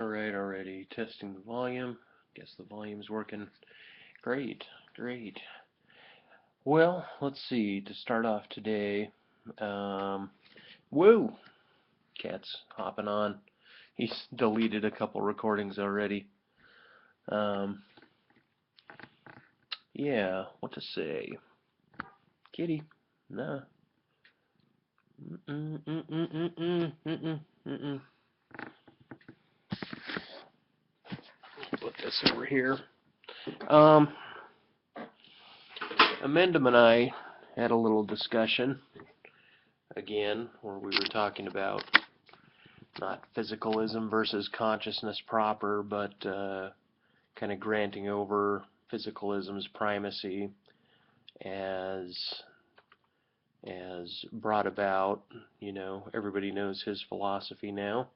Alright, already testing the volume. Guess the volume's working. Great, great. Well, let's see. To start off today, woo! Cat's hopping on. He's deleted a couple recordings already. Yeah, what to say? Kitty, nah. Put this over here. Amendum and I had a little discussion again where we were talking about not physicalism versus consciousness proper, but kind of granting over physicalism's primacy as brought about, everybody knows his philosophy now.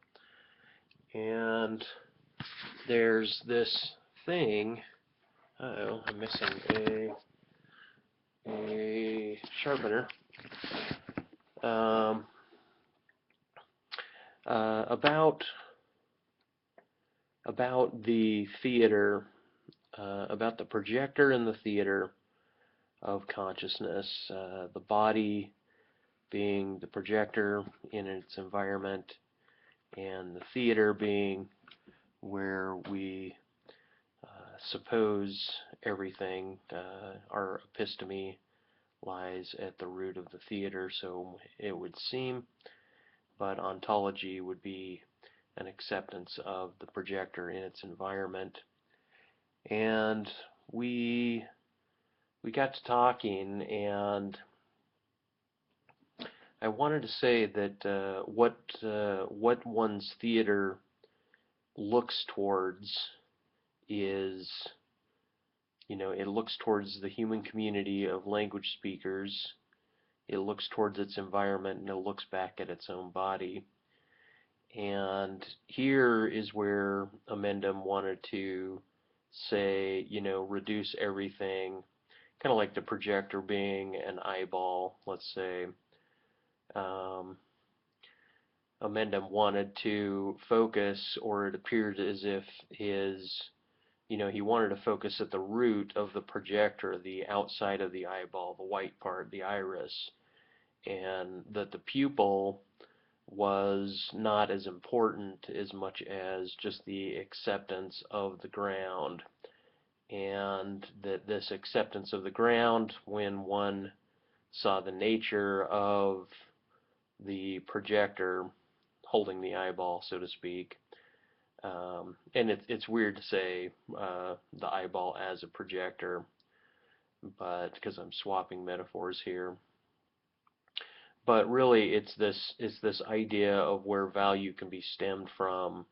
And there's this thing, I'm missing a sharpener, about the theater, about the projector in the theater of consciousness, the body being the projector in its environment, and the theater being where we suppose everything, our episteme lies at the root of the theater, so it would seem, but ontology would be an acceptance of the projector in its environment. And we got to talking, and I wanted to say that what one's theater looks towards is, it looks towards the human community of language speakers, it looks towards its environment, and it looks back at its own body. And here is where Amendum wanted to say, reduce everything, kind of like the projector being an eyeball, let's say. Amendum wanted to focus, or it appeared as if he wanted to focus at the root of the projector, the outside of the eyeball, the white part, the iris, and that the pupil was not as important as much as just the acceptance of the ground, and that this acceptance of the ground, when one saw the nature of the projector holding the eyeball, so to speak, and it's weird to say the eyeball as a projector, but because I'm swapping metaphors here. But really, it's this idea of where value can be stemmed from,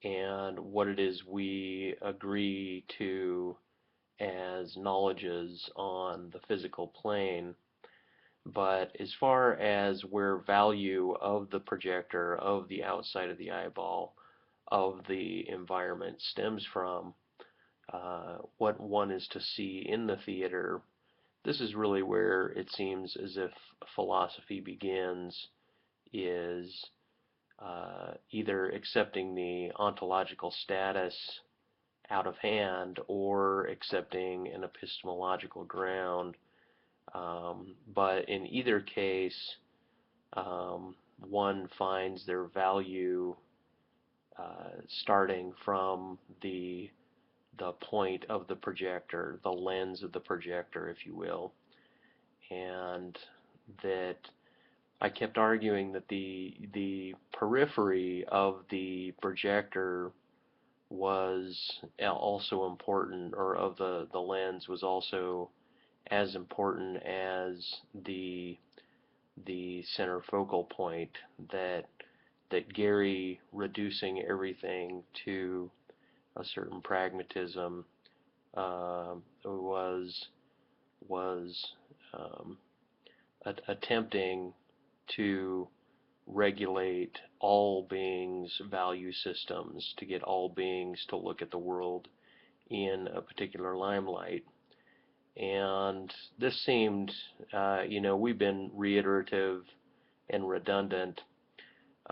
and what it is we agree to as knowledges on the physical plane. But as far as where value of the projector, of the outside of the eyeball, of the environment stems from, what one is to see in the theater, this is really where it seems as if philosophy begins, is either accepting the ontological status out of hand or accepting an epistemological ground. But in either case, one finds their value starting from the point of the projector, the lens of the projector, if you will. And that I kept arguing that the periphery of the projector was also important, or of the lens was also as important as the center focal point, that Gary reducing everything to a certain pragmatism was attempting to regulate all beings' value systems, to get all beings to look at the world in a particular limelight. And this seemed, we've been reiterative and redundant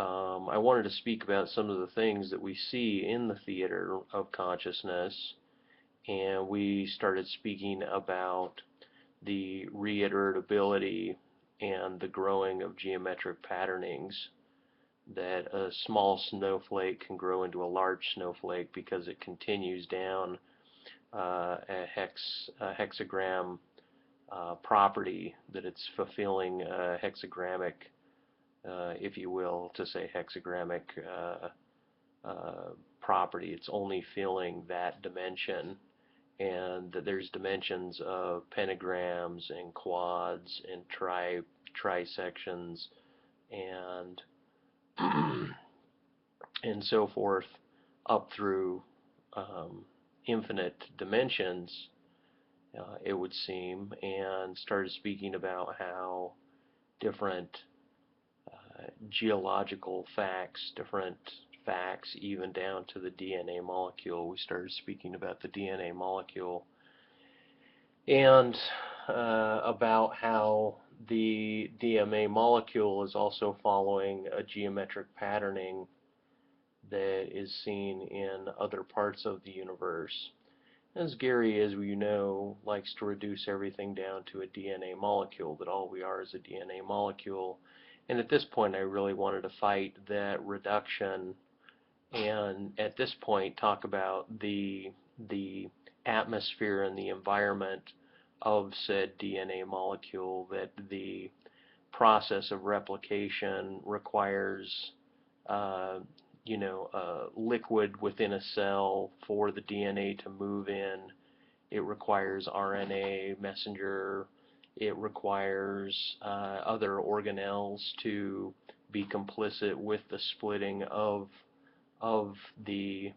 I wanted to speak about some of the things that we see in the theater of consciousness, and we started speaking about the reiteratability and the growing of geometric patternings, that a small snowflake can grow into a large snowflake because it continues down a hexagram property, that it's fulfilling a hexagrammic, if you will, to say hexagrammic property. It's only filling that dimension, and that there's dimensions of pentagrams and quads and trisections and and so forth, up through infinite dimensions, it would seem, and started speaking about how different geological facts, different facts, even down to the DNA molecule. We started speaking about the DNA molecule, and about how the DNA molecule is also following a geometric patterning that is seen in other parts of the universe. As Gary, as we know, likes to reduce everything down to a DNA molecule, that all we are is a DNA molecule. And at this point, I really wanted to fight that reduction, and at this point talk about the atmosphere and the environment of said DNA molecule, that the process of replication requires liquid within a cell for the DNA to move in. It requires RNA messenger. It requires other organelles to be complicit with the splitting of the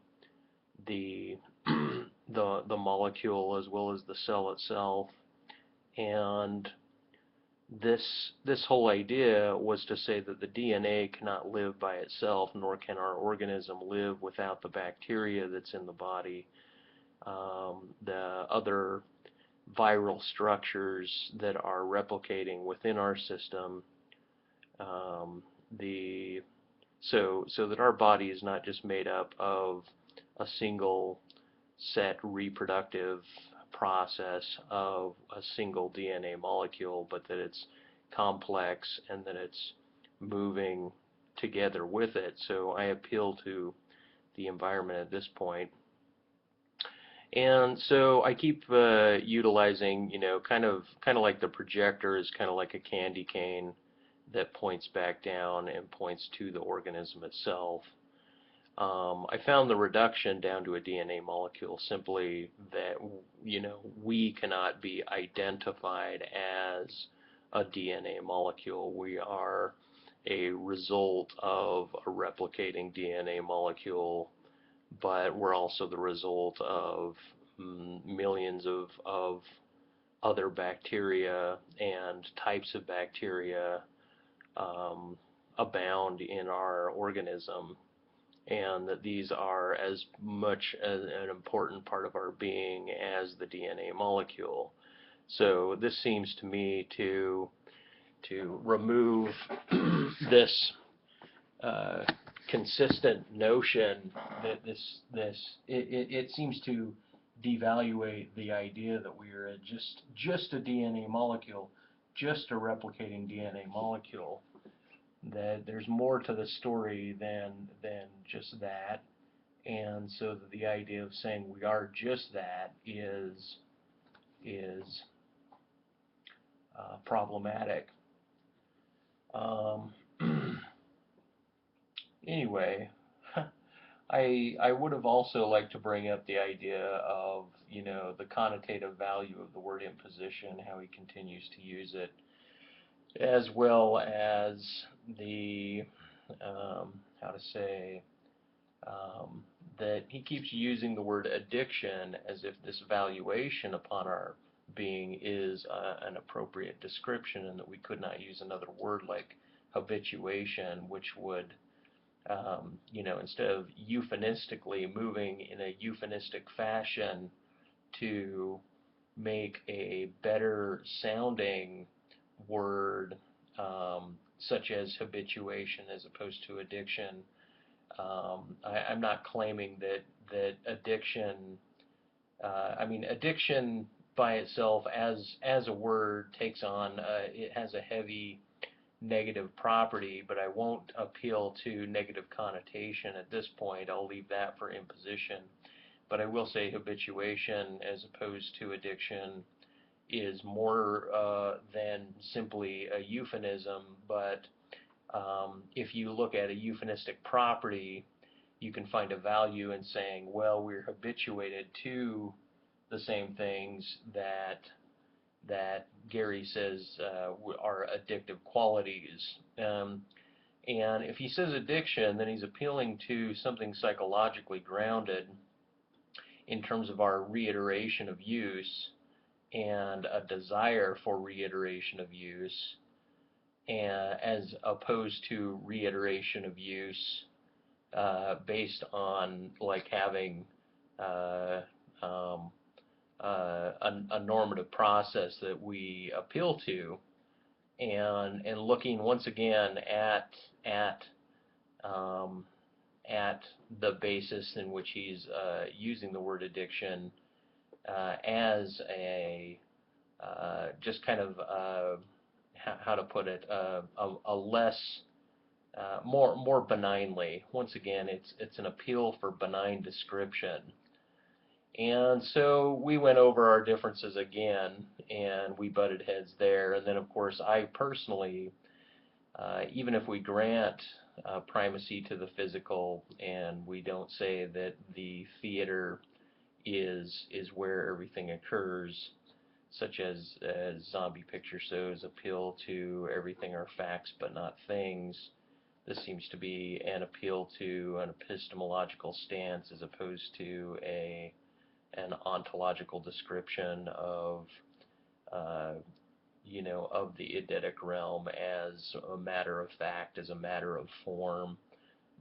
the molecule as well as the cell itself. And this whole idea was to say that the DNA cannot live by itself, nor can our organism live without the bacteria that's in the body, the other viral structures that are replicating within our system, so that our body is not just made up of a single set reproductive process of a single DNA molecule, but that it's complex and that it's moving together with it. So I appeal to the environment at this point. And so I keep utilizing, kind of like the projector is kind of like a candy cane that points back down and points to the organism itself. I found the reduction down to a DNA molecule simply that, we cannot be identified as a DNA molecule. We are a result of a replicating DNA molecule, but we're also the result of millions of other bacteria and types of bacteria abound in our organism, and that these are as much an important part of our being as the DNA molecule. So this seems to me to remove this consistent notion that it seems to devaluate the idea that we are just a DNA molecule, just a replicating DNA molecule. That there's more to the story than just that, and so the idea of saying we are just that is problematic. Anyway, I would have also liked to bring up the idea of the connotative value of the word imposition, how he continues to use it, as well as the that he keeps using the word addiction as if this valuation upon our being is an appropriate description, and that we could not use another word like habituation, which would instead of euphemistically moving in a euphemistic fashion to make a better sounding word, such as habituation as opposed to addiction. I'm not claiming that addiction. I mean, addiction by itself, as a word, takes on it has a heavy negative property, but I won't appeal to negative connotation at this point. I'll leave that for imposition. But I will say habituation, as opposed to addiction, is more than simply a euphemism, but if you look at a euphemistic property, you can find a value in saying, well, we're habituated to the same things that Gary says are addictive qualities. And if he says addiction, then he's appealing to something psychologically grounded in terms of our reiteration of use and a desire for reiteration of use, and as opposed to reiteration of use based on like having uh, um, a normative process that we appeal to, and looking once again at um, at the basis in which he's using the word addiction as a just kind of how to put it a less more benignly. Once again, it's an appeal for benign description. And so we went over our differences again, and we butted heads there. And then, of course, I personally, even if we grant primacy to the physical, and we don't say that the theater is where everything occurs, such as zombie picture shows appeal to everything are facts but not things. This seems to be an appeal to an epistemological stance as opposed to an ontological description of uh, of the eidetic realm as a matter of fact, as a matter of form.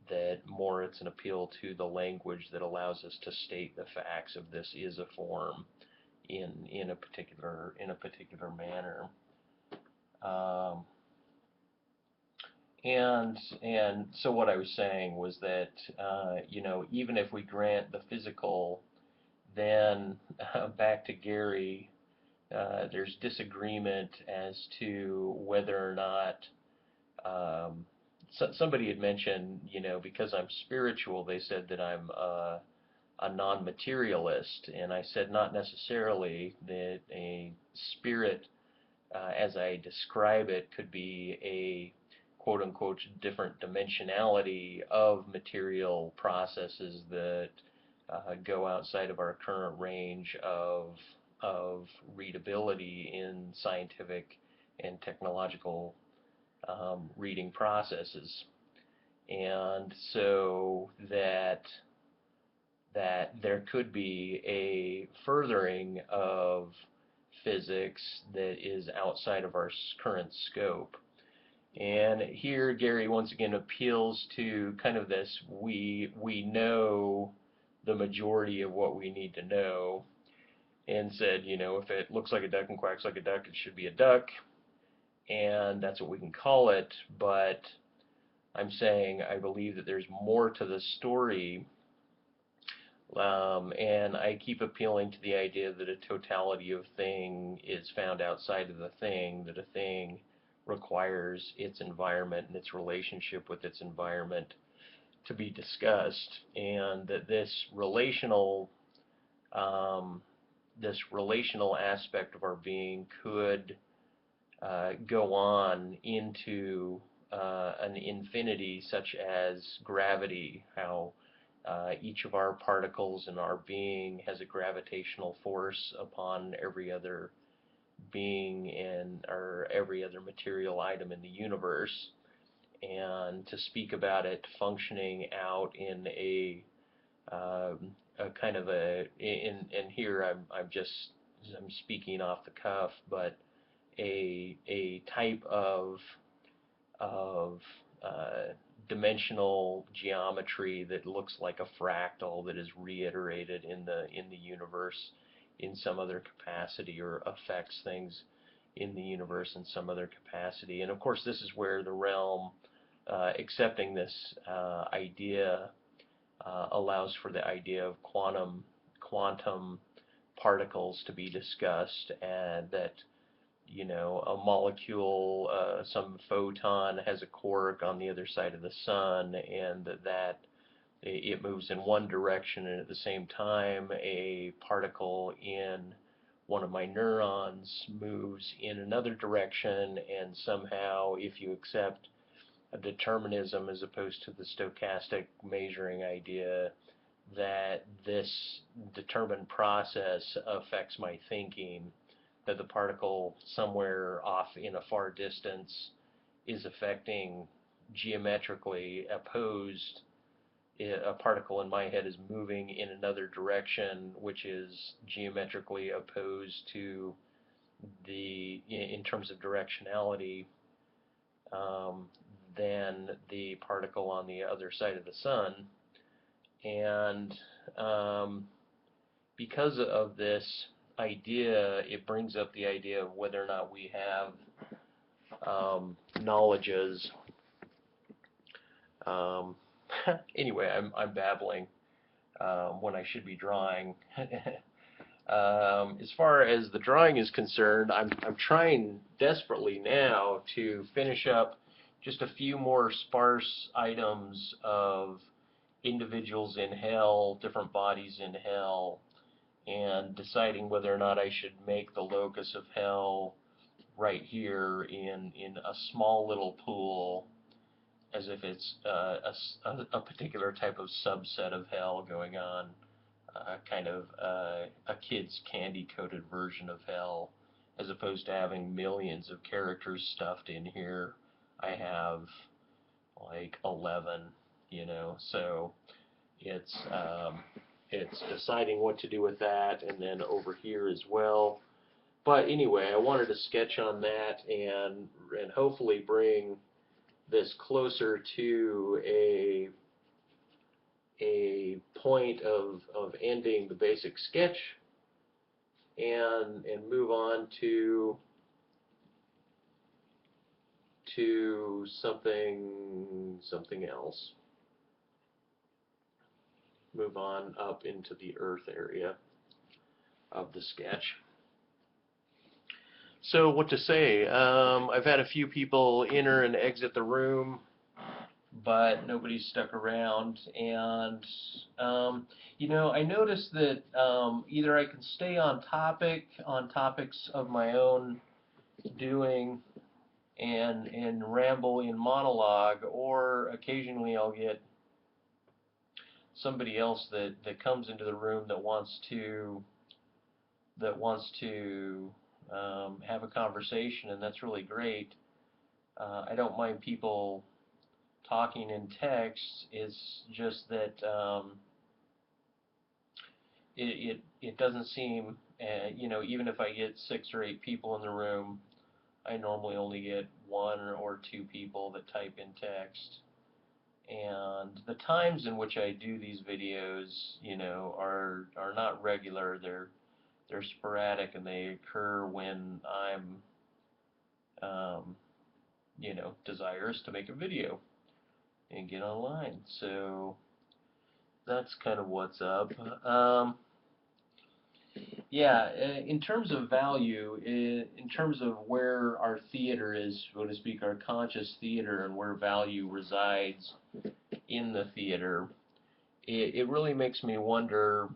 That more it's an appeal to the language that allows us to state the facts of this is a form in a particular manner. Um, and so what I was saying was that even if we grant the physical, then back to Gary, there's disagreement as to whether or not somebody had mentioned, because I'm spiritual, they said that I'm a non-materialist, and I said not necessarily. That a spirit, as I describe it, could be a quote-unquote different dimensionality of material processes that go outside of our current range of readability in scientific and technological reading processes. And so that there could be a furthering of physics that is outside of our current scope. And here Gary once again appeals to kind of this, we know the majority of what we need to know, and said, if it looks like a duck and quacks like a duck, it should be a duck, and that's what we can call it. But I'm saying I believe that there's more to the story. And I keep appealing to the idea that a totality of thing is found outside of the thing, that a thing requires its environment and its relationship with its environment to be discussed, and that this relational aspect of our being could go on into an infinity, such as gravity, how each of our particles in our being has a gravitational force upon every other being or every other material item in the universe, and to speak about it functioning out in a kind of and here I'm speaking off the cuff, but a type of dimensional geometry that looks like a fractal that is reiterated in the universe in some other capacity, or affects things in the universe in some other capacity. And of course, this is where the realm accepting this idea allows for the idea of quantum particles to be discussed, and that a molecule, some photon has a quark on the other side of the sun, and that it moves in one direction, and at the same time a particle in one of my neurons moves in another direction, and somehow if you accept a determinism as opposed to the stochastic measuring idea, that this determined process affects my thinking, that the particle somewhere off in a far distance is affecting geometrically opposed, a particle in my head is moving in another direction which is geometrically opposed to in terms of directionality, than the particle on the other side of the sun. And because of this idea, it brings up the idea of whether or not we have knowledges. Anyway, I'm babbling when I should be drawing. As far as the drawing is concerned, I'm trying desperately now to finish up just a few more sparse items of individuals in hell, different bodies in hell, and deciding whether or not I should make the locus of hell right here in a small little pool, as if it's a particular type of subset of hell going on, kind of a kid's candy-coated version of hell, as opposed to having millions of characters stuffed in here. I have like 11, so it's deciding what to do with that, and then over here as well. But anyway, I wanted to sketch on that and hopefully bring this closer to a point of ending the basic sketch, and move on to something else. Move on up into the earth area of the sketch. So what to say? I've had a few people enter and exit the room, but nobody's stuck around. And I noticed that either I can stay on topics of my own doing, and ramble in monologue, or occasionally I'll get somebody else that comes into the room that wants to have a conversation, and that's really great. I don't mind people talking in text. It's just that it doesn't seem, even if I get 6 or 8 people in the room, I normally only get 1 or 2 people that type in text. And the times in which I do these videos, are not regular. They're sporadic, and they occur when I'm, desirous to make a video and get online. So that's kind of what's up. Yeah, in terms of value, in terms of where our theater is, so to speak, our conscious theater, and where value resides in the theater, it really makes me wonder,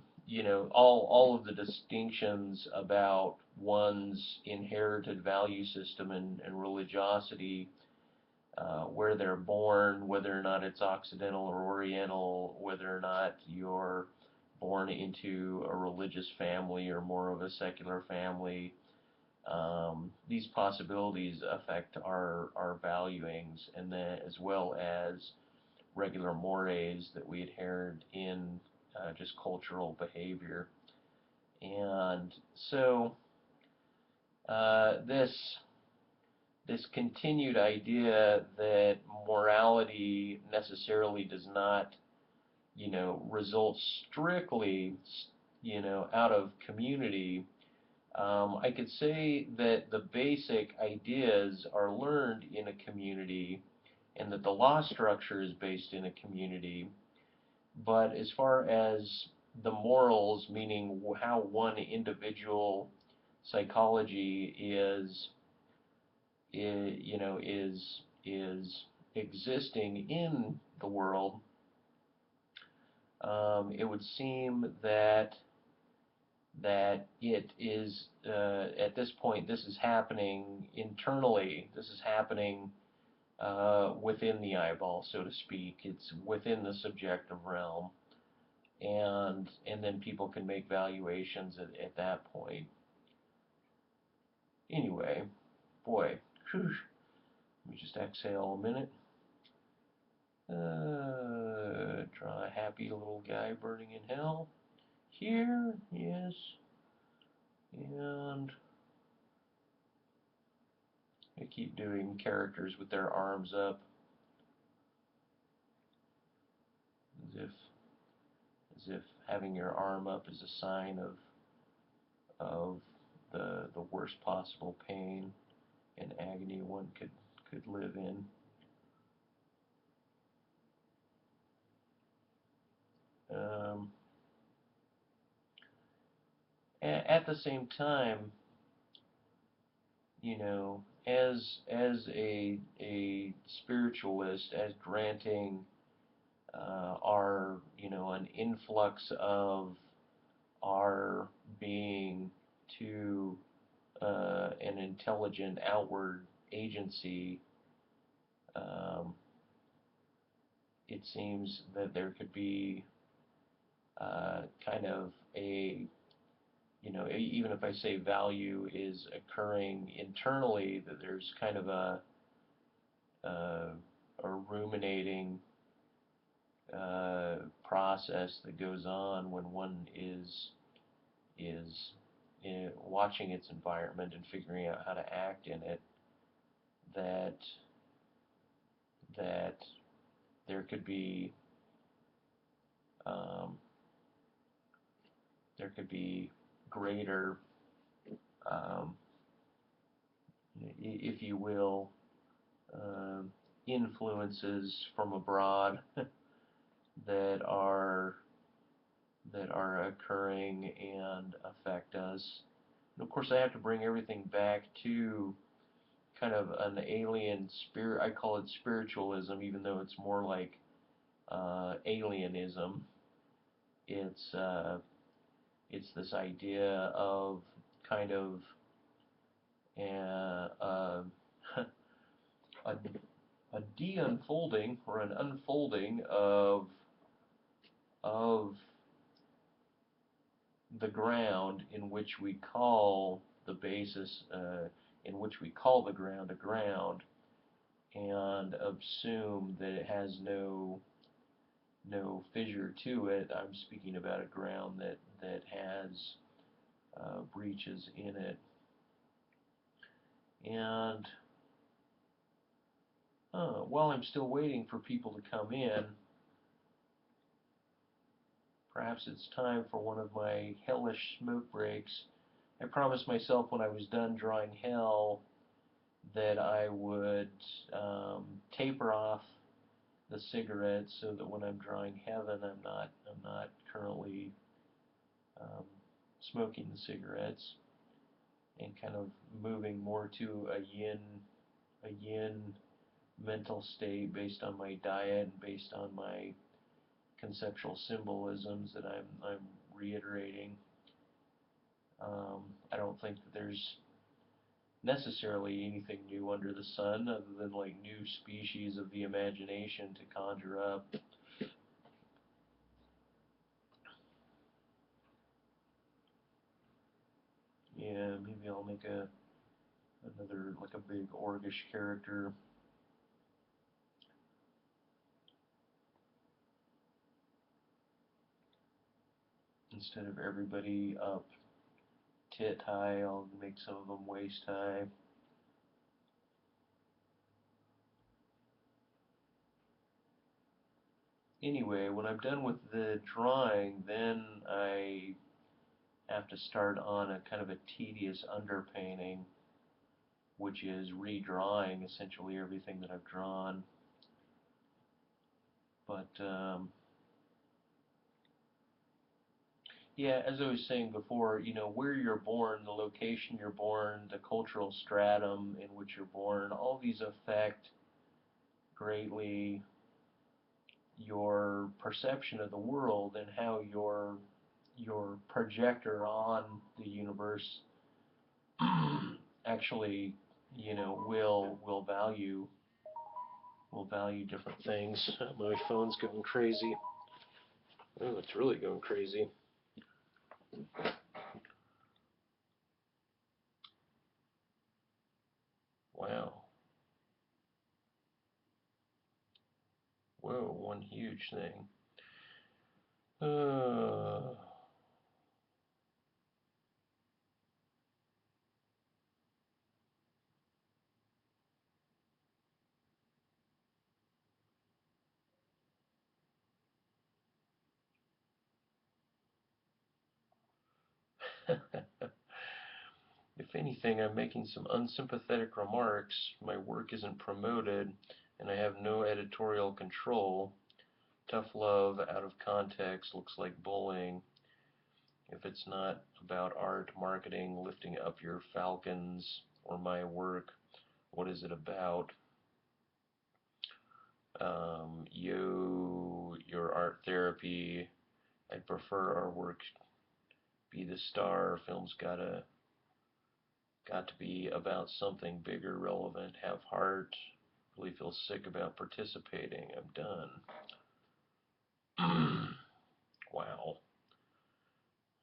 all of the distinctions about one's inherited value system and religiosity, where they're born, whether or not it's Occidental or Oriental, whether or not you're born into a religious family or more of a secular family. These possibilities affect our valuings, and then as well as regular mores that we inherit in just cultural behavior. And so this continued idea that morality necessarily does not, result strictly, out of community, I could say that the basic ideas are learned in a community and that the law structure is based in a community, but as far as the morals, meaning how one individual psychology is existing in the world, it would seem that it is at this point this is happening internally. This is happening within the eyeball, so to speak. It's within the subjective realm, and then people can make valuations at that point. Anyway, boy, whew, let me just exhale a minute. Draw a happy little guy burning in hell. Here, yes, and I keep doing characters with their arms up, as if as if having your arm up is a sign of the worst possible pain and agony one could live in. Um, at the same time, you know, as a spiritualist, as granting our an influx of our being to an intelligent outward agency, um, it seems that there could be kind of a even if I say value is occurring internally, that there's kind of uh, a ruminating process that goes on when one is watching its environment and figuring out how to act in it. That that there could be um, there could be greater, um, if you will, um, influences from abroad that are that are occurring and affect us. And of course, I have to bring everything back to kind of an alien spirit. I call it spiritualism, even though it's more like alienism. It's uh, it's this idea of kind of uh, uh, a, a de-unfolding or an unfolding of the ground in which we call the basis, in which we call the ground a ground, and assume that it has no fissure to it. I'm speaking about a ground that has breaches in it, and while I'm still waiting for people to come in, perhaps it's time for one of my hellish smoke breaks. I promised myself when I was done drawing hell that I would taper off the cigarettes so that when I'm drawing heaven, I'm not currently um, smoking the cigarettes and kind of moving more to a yin mental state based on my diet and based on my conceptual symbolisms that I'm reiterating. I don't think that there's necessarily anything new under the sun other than like new species of the imagination to conjure up. Yeah, maybe I'll make another like a big orgish character. Instead of everybody up tit high, I'll make some of them waist high. Anyway, when I'm done with the drawing, then I have to start on a kind of a tedious underpainting, which is redrawing essentially everything that I've drawn. But yeah, as I was saying before, where you're born, the location you're born, the cultural stratum in which you're born, all these affect greatly your perception of the world and how your projector on the universe actually, will value different things. My phone's going crazy. Oh, it's really going crazy. Wow. Whoa, one huge thing. If anything, I'm making some unsympathetic remarks. My work isn't promoted, and I have no editorial control. Tough love out of context looks like bullying. If it's not about art, marketing, lifting up your falcons, or my work, what is it about? Your art therapy. I prefer our work be the star. Film's got to be about something bigger, relevant, have heart. Really feel sick about participating. I'm done. Wow.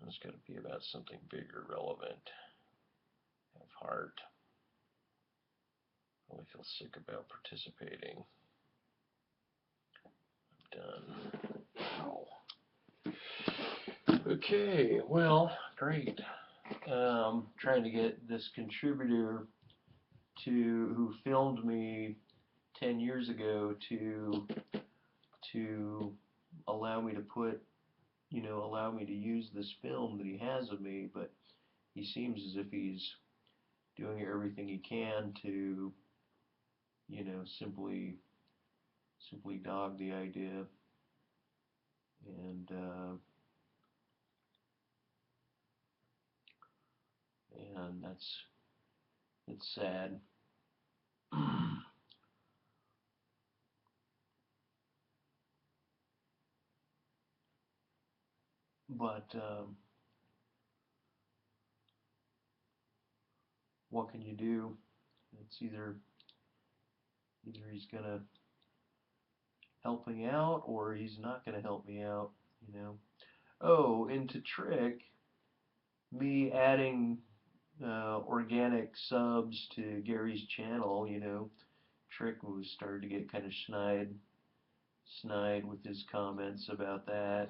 It's got to be about something bigger, relevant, have heart. Really feel sick about participating. I'm done. Wow. Okay, well, great. Trying to get this contributor who filmed me 10 years ago to allow me to allow me to use this film that he has of me, but he seems as if he's doing everything he can to, simply dog the idea, and it's sad. But what can you do? It's either he's gonna help me out or he's not gonna help me out, Oh, and to trick me adding organic subs to Gary's channel, Trick was started to get kind of snide with his comments about that,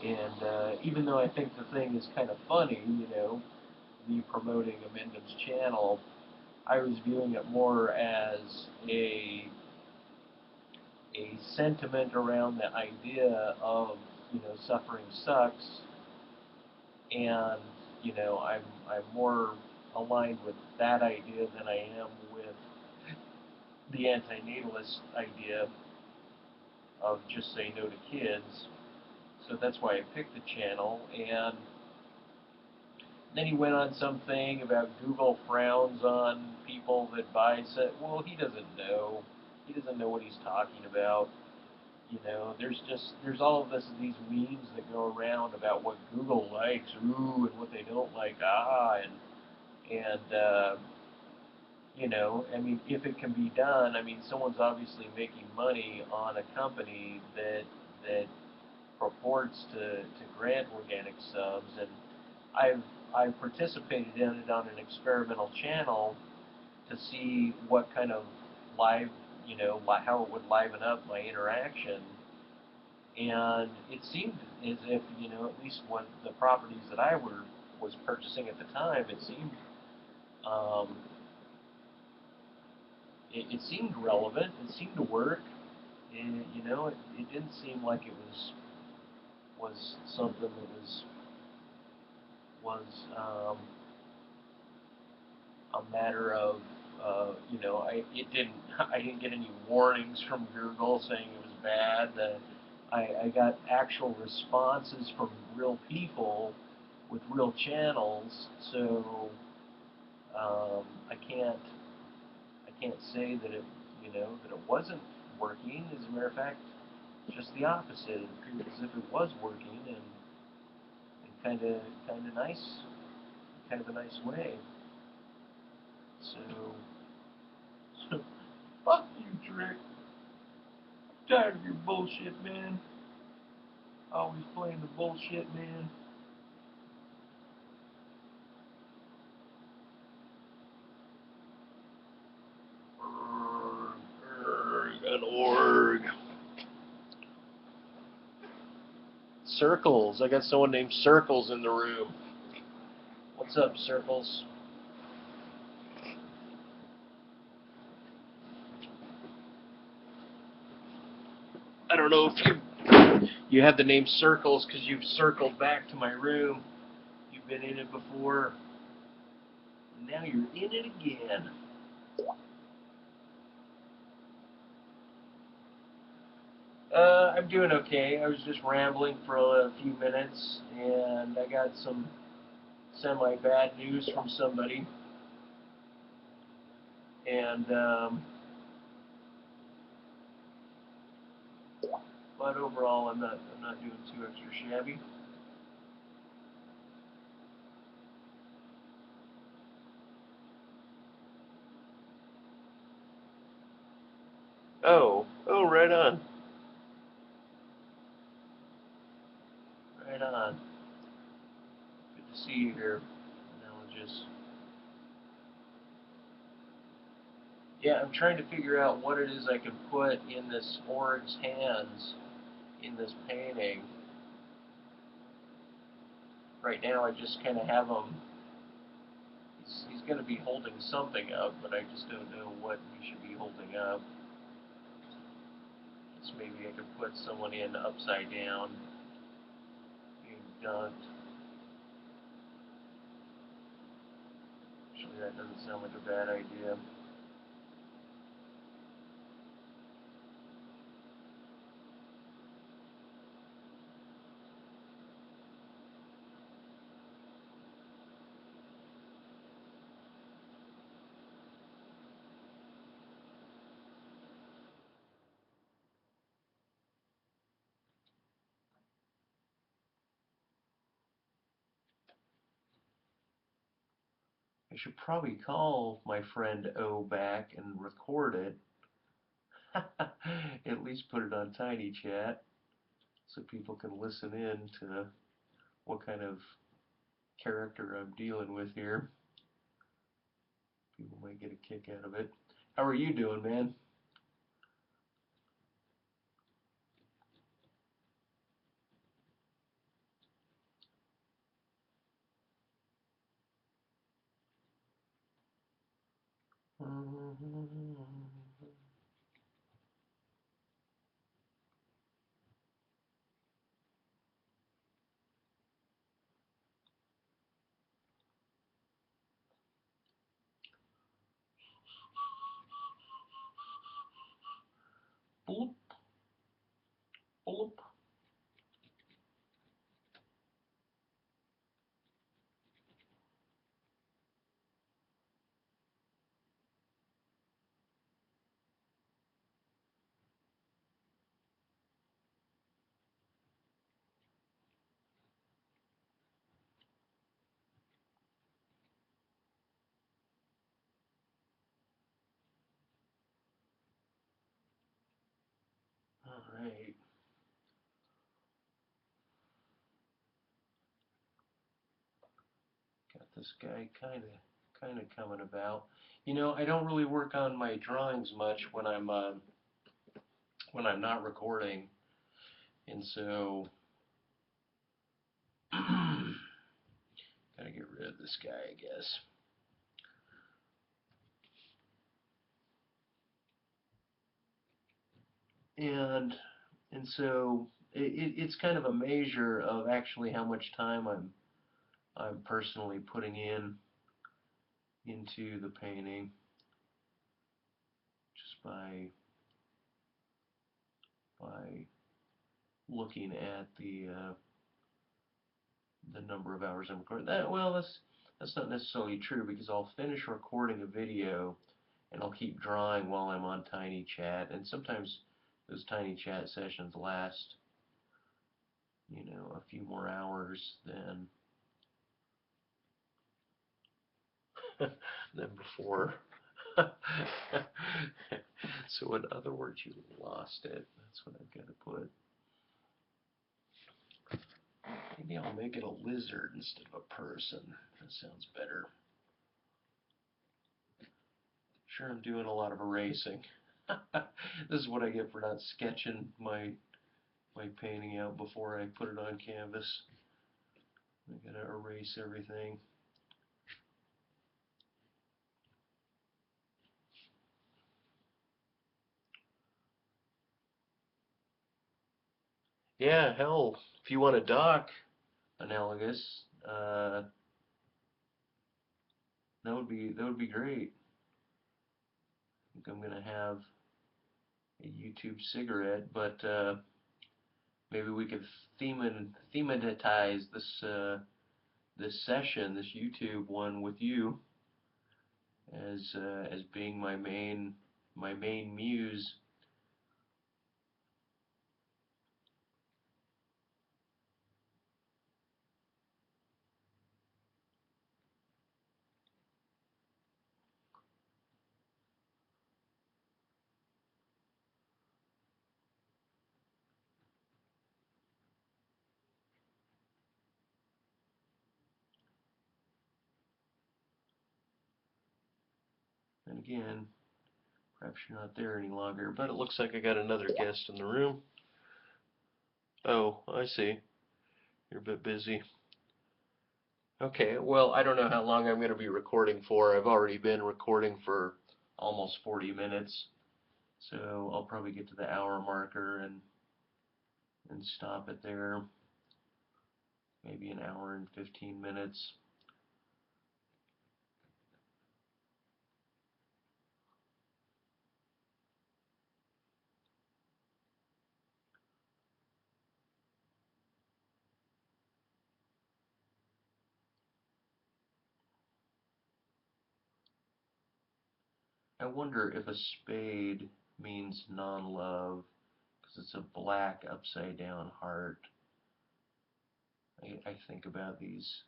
And even though I think the thing is kind of funny, me promoting Amendum's channel, I was viewing it more as a sentiment around the idea of, suffering sucks, and, I'm more aligned with that idea than I am with the antinatalist idea of just say no to kids. So that's why I picked the channel, and then he went on something about Google frowns on people that buy set. Well, he doesn't know. He doesn't know what he's talking about. There's all of these memes that go around about what Google likes, ooh, and what they don't like, and I mean, if it can be done, I mean, someone's obviously making money on a company that purports to grant organic subs, and I've participated in it on an experimental channel to see what kind of live, how it would liven up my interaction. And it seemed as if, at least what the properties that I was purchasing at the time, um, it seemed relevant. It seemed to work. And, it didn't seem like it was something that was was a matter of, I didn't get any warnings from Google saying it was bad. I got actual responses from real people with real channels, so I can't say that it wasn't working. As a matter of fact, just the opposite. It appeared as if it was working, and kind of nice, kind of a nice way. So fuck you, Trick. I'm tired of your bullshit, man. Always playing the bullshit, man. An org. Circles. I got someone named Circles in the room. What's up, Circles? I don't know if you have the name Circles because you've circled back to my room. You've been in it before. Now you're in it again. I'm doing okay. I was just rambling for a few minutes, and I got some semi-bad news from somebody. And but overall, I'm not doing too extra shabby. Oh, right on, right on. Good to see you here. Now yeah, I'm trying to figure out what it is I can put in this org's hands in this painting. Right now, I just kind of have him. He's going to be holding something up, but I just don't know what he should be holding up. So maybe I could put someone in upside down, being dunked. Actually, that doesn't sound like a bad idea. I should probably call my friend O back and record it. At least put it on Tiny Chat so people can listen in to what kind of character I'm dealing with here. People might get a kick out of it. How are you doing, man? Boop, boop. All right. Got this guy kind of coming about. I don't really work on my drawings much when I'm not recording, and so gotta get rid of this guy, I guess. And and so it's kind of a measure of actually how much time I'm I'm personally putting into the painting just by looking at the number of hours I'm recording. That's not necessarily true, because I'll finish recording a video and I'll keep drawing while I'm on TinyChat, and sometimes those TinyChat sessions last, a few more hours than before. So in other words, you lost it. That's what I've got to put. Maybe I'll make it a lizard instead of a person. That sounds better. Sure, I'm doing a lot of erasing. This is what I get for not sketching my painting out before I put it on canvas. I gotta erase everything. Yeah, hell, if you want a doc analogous, that would be great. I think I'm gonna have a YouTube cigarette, but maybe we could thematize this session, this YouTube one, with you as being my main muse. And again, perhaps you're not there any longer, but it looks like I got another guest in the room. Oh, I see. You're a bit busy. Okay, well, I don't know how long I'm going to be recording for. I've already been recording for almost 40 minutes, so I'll probably get to the hour marker and stop it there. Maybe an hour and 15 minutes. I wonder if a spade means non-love, because it's a black upside down heart. I think about these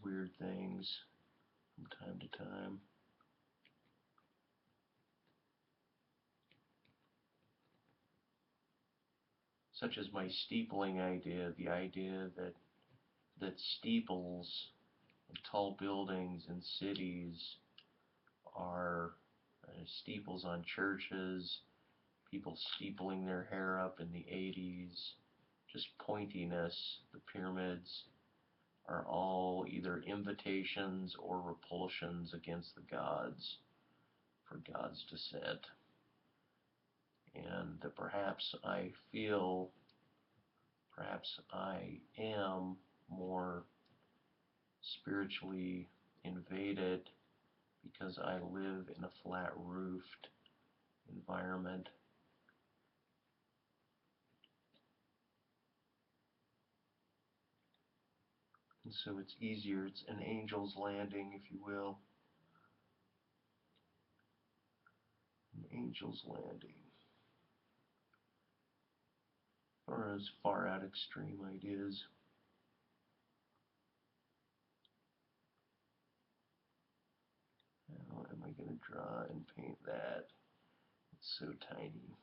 weird things from time to time. Such as my steepling idea, the idea that steeples and tall buildings in cities are steeples on churches, people steepling their hair up in the 80s, just pointiness. The pyramids are all either invitations or repulsions against the gods, for God's descent. And perhaps I am more spiritually invaded because I live in a flat-roofed environment. And so it's easier. It's an angel's landing, if you will. An angel's landing. Or as far out extreme ideas. How am I going to draw and paint that? It's so tiny.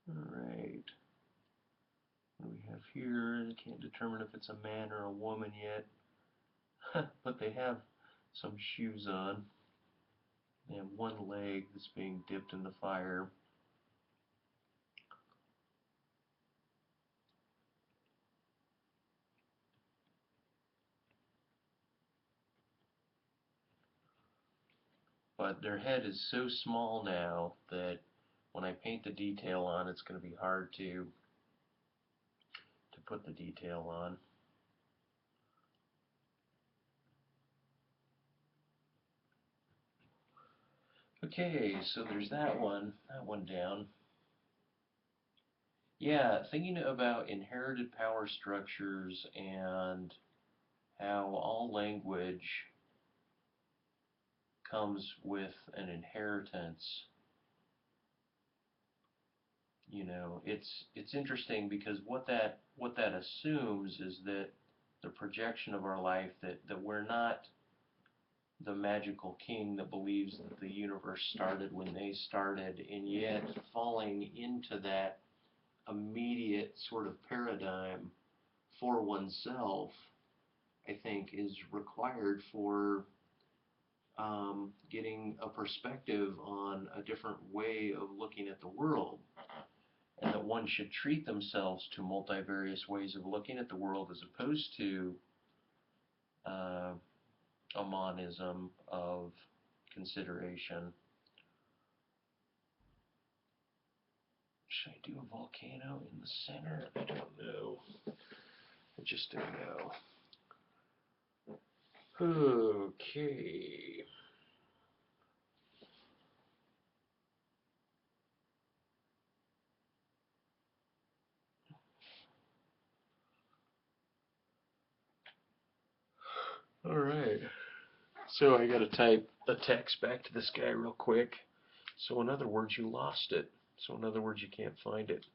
Alright. here. I can't determine if it's a man or a woman yet. But they have some shoes on. They have one leg that's being dipped in the fire. But their head is so small now that when I paint the detail on, it's going to be hard to put the detail on. Okay, so there's that one down. Yeah, thinking about inherited power structures and how all language comes with an inheritance. It's interesting because what that assumes is that the projection of our life, that we're not the magical king that believes that the universe started when they started, and yet falling into that immediate sort of paradigm for oneself, I think, is required for getting a perspective on a different way of looking at the world, and that one should treat themselves to multivarious ways of looking at the world as opposed to a monism of consideration. Should I do a volcano in the center? I don't know. I just don't know. Okay. All right. So I got to type a text back to this guy real quick. So in other words, you lost it. So in other words, you can't find it.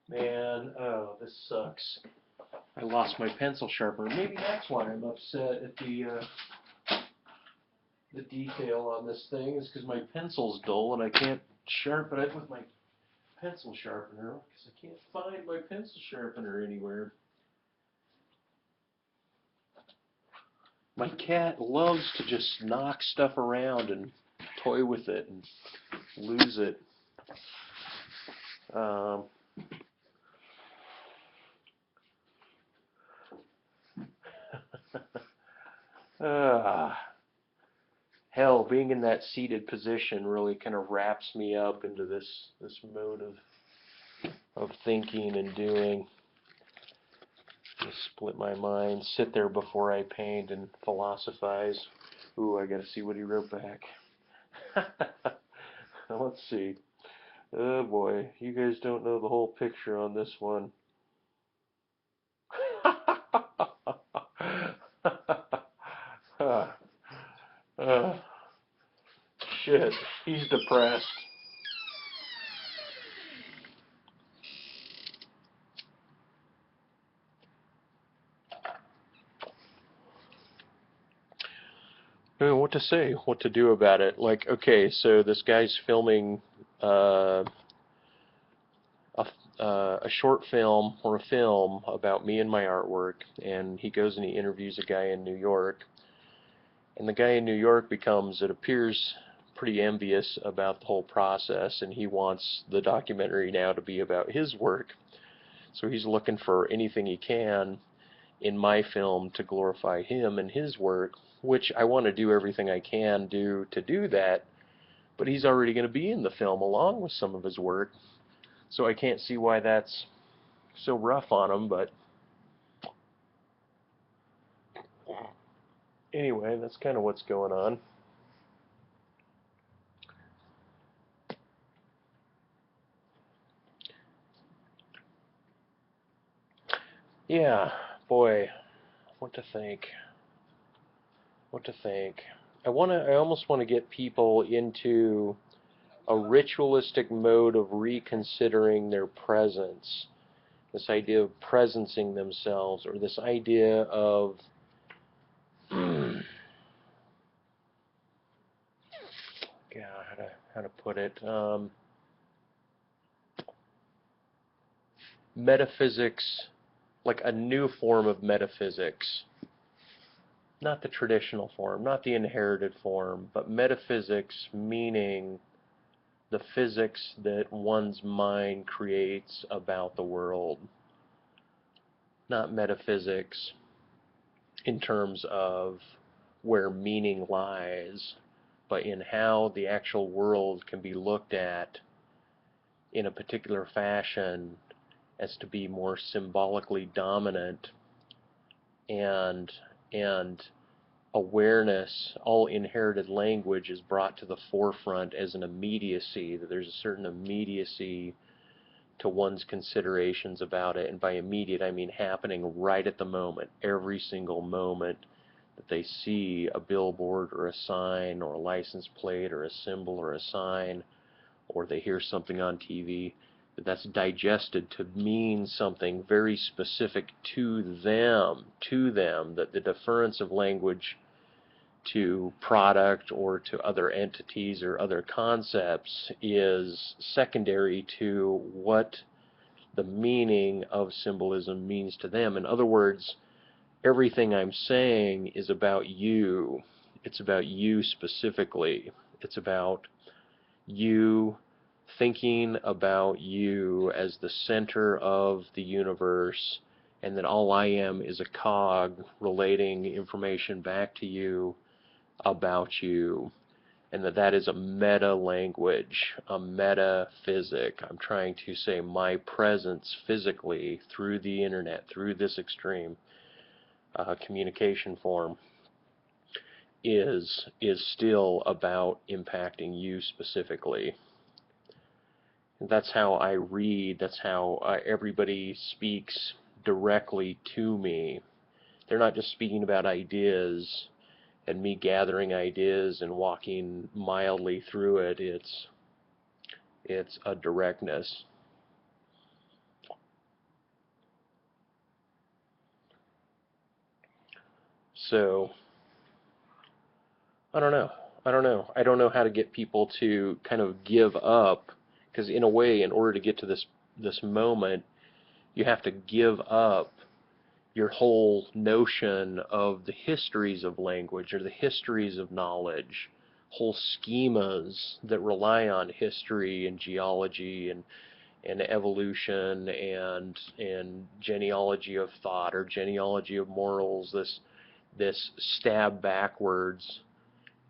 Man, oh, this sucks. I lost my pencil sharpener. Maybe that's why I'm upset at the detail on this thing, is because my pencil's dull and I can't sharpen it with my pencil sharpener because I can't find my pencil sharpener anywhere. My cat loves to just knock stuff around and toy with it and lose it. Um, hell, being in that seated position really kind of wraps me up into this mode of thinking and doing. Just split my mind, sit there before I paint and philosophize. Ooh, I gotta see what he wrote back. Let's see. Oh boy, you guys don't know the whole picture on this one. uh, shit, he's depressed. I don't know what to say, what to do about it. Like, okay, so this guy's filming uh, a short film or a film about me and my artwork, and he goes and he interviews a guy in New York, and the guy in New York becomes, it appears, pretty envious about the whole process, and he wants the documentary now to be about his work. So he's looking for anything he can in my film to glorify him and his work, which I want to do everything I can do to do that, but he's already going to be in the film along with some of his work, so I can't see why that's so rough on him. But anyway, that's kind of what's going on. Yeah, boy, what to think? What to think? I almost want to get people into a ritualistic mode of reconsidering their presence. This idea of presencing themselves, or this idea of yeah, how to put it? Metaphysics, like a new form of metaphysics, not the traditional form, not the inherited form, but metaphysics meaning the physics that one's mind creates about the world, not metaphysics in terms of where meaning lies, but in how the actual world can be looked at in a particular fashion as to be more symbolically dominant, and and awareness, all inherited language is brought to the forefront as an immediacy, that there's a certain immediacy to one's considerations about it. And by immediate, I mean happening right at the moment, every single moment that they see a billboard or a sign or a license plate or a symbol or a sign, or they hear something on TV, that's digested to mean something very specific to them, that the deference of language to product or to other entities or other concepts is secondary to what the meaning of symbolism means to them. In other words, everything I'm saying is about you. It's about you specifically. It's about you thinking about you as the center of the universe, and that all I am is a cog relating information back to you about you, and that is a meta language, a metaphysic. I'm trying to say my presence physically through the internet, through this extreme communication form, is still about impacting you specifically. And that's how I read. That's how everybody speaks directly to me. They're not just speaking about ideas and me gathering ideas and walking mildly through it. It's a directness. So I don't know. I don't know. I don't know how to get people to kind of give up, because in a way, in order to get to this moment, you have to give up your whole notion of the histories of language or the histories of knowledge, whole schemas that rely on history and geology and evolution and genealogy of thought or genealogy of morals, this stab backwards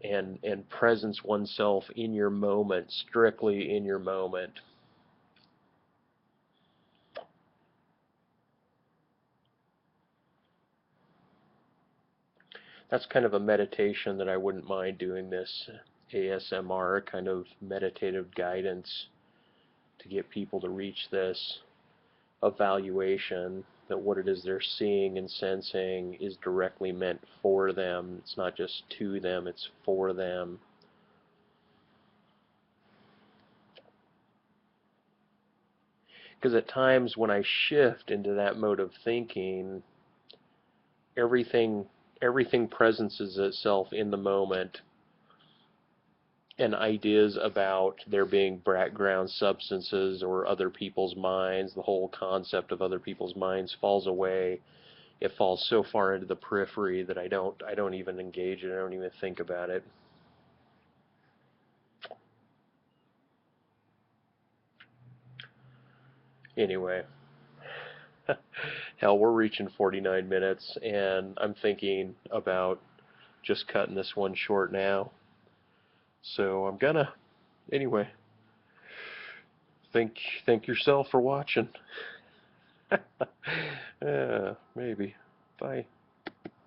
and presence oneself in your moment, strictly in your moment. That's kind of a meditation that I wouldn't mind doing, this ASMR kind of meditative guidance to get people to reach this evaluation that what it is they're seeing and sensing is directly meant for them. It's not just to them, it's for them. Because at times when I shift into that mode of thinking, everything everything presences itself in the moment, and ideas about there being background substances or other people's minds, the whole concept of other people's minds falls away. It falls so far into the periphery that I don't even engage it. I don't even think about it. Anyway, hell, we're reaching 49 minutes, and I'm thinking about just cutting this one short now. So I'm gonna, anyway, thank yourself for watching. Yeah, maybe. Bye.